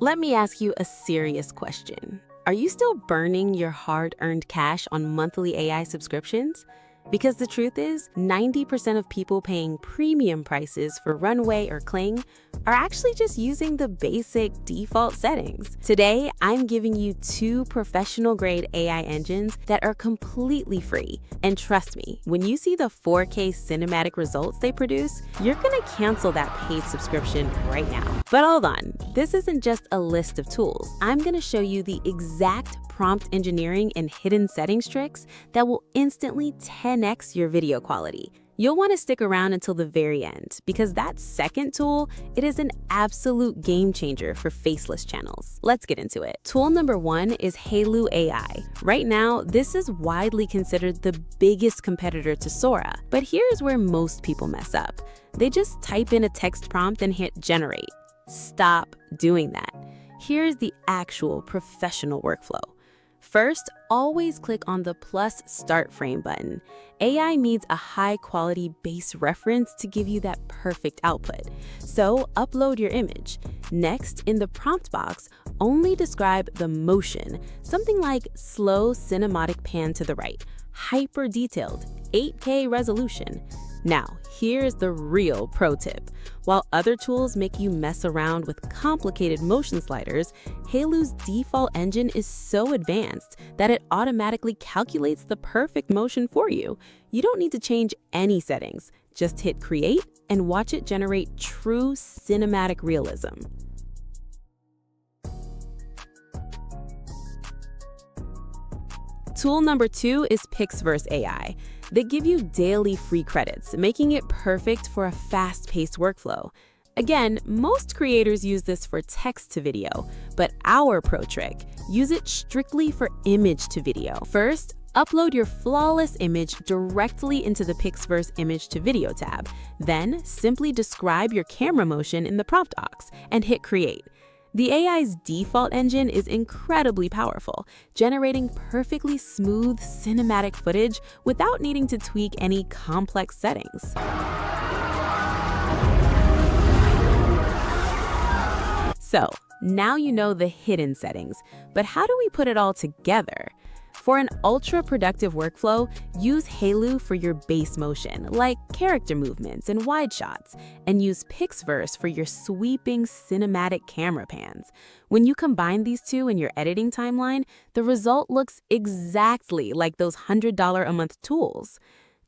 Let me ask you a serious question. Are you still burning your hard-earned cash on monthly AI subscriptions? Because the truth is, 90% of people paying premium prices for Runway or Kling are actually just using the basic default settings. Today, I'm giving you 2 professional-grade AI engines that are completely free. And trust me, when you see the 4K cinematic results they produce, you're gonna cancel that paid subscription right now. But hold on, this isn't just a list of tools. I'm gonna show you the exact prompt engineering and hidden settings tricks that will instantly 10x your video quality. You'll want to stick around until the very end because that second tool, it is an absolute game changer for faceless channels. Let's get into it. Tool number 1 is Hailuo AI. Right now, this is widely considered the biggest competitor to Sora, but here's where most people mess up. They just type in a text prompt and hit generate. Stop doing that. Here's the actual professional workflow. First, always click on the plus start frame button. AI needs a high-quality base reference to give you that perfect output. So, upload your image. Next, in the prompt box, only describe the motion, something like slow cinematic pan to the right, hyper-detailed, 8K resolution. Now, here's the real pro tip. While other tools make you mess around with complicated motion sliders, Hailuo's default engine is so advanced that it automatically calculates the perfect motion for you. You don't need to change any settings. Just hit create and watch it generate true cinematic realism. Tool number 2 is PixVerse AI. They give you daily free credits, making it perfect for a fast-paced workflow. Again, most creators use this for text to video, but our pro trick, use it strictly for image to video. First, upload your flawless image directly into the PixVerse Image to Video tab. Then, simply describe your camera motion in the prompt box and hit create. The AI's default engine is incredibly powerful, generating perfectly smooth cinematic footage without needing to tweak any complex settings. So, now you know the hidden settings, but how do we put it all together? For an ultra-productive workflow, use Hailuo for your base motion, like character movements and wide shots, and use PixVerse for your sweeping cinematic camera pans. When you combine these two in your editing timeline, the result looks exactly like those $100 a month tools.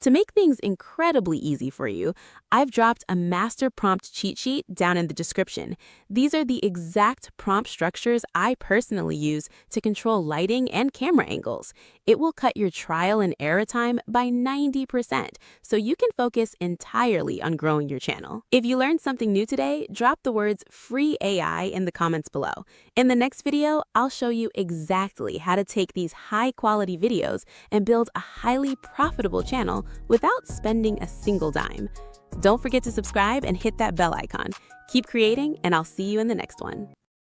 To make things incredibly easy for you, I've dropped a master prompt cheat sheet down in the description. These are the exact prompt structures I personally use to control lighting and camera angles. It will cut your trial and error time by 90%, so you can focus entirely on growing your channel. If you learned something new today, drop the words free AI in the comments below. In the next video, I'll show you exactly how to take these high-quality videos and build a highly profitable channel without spending a single dime. Don't forget to subscribe and hit that bell icon. Keep creating, and I'll see you in the next one.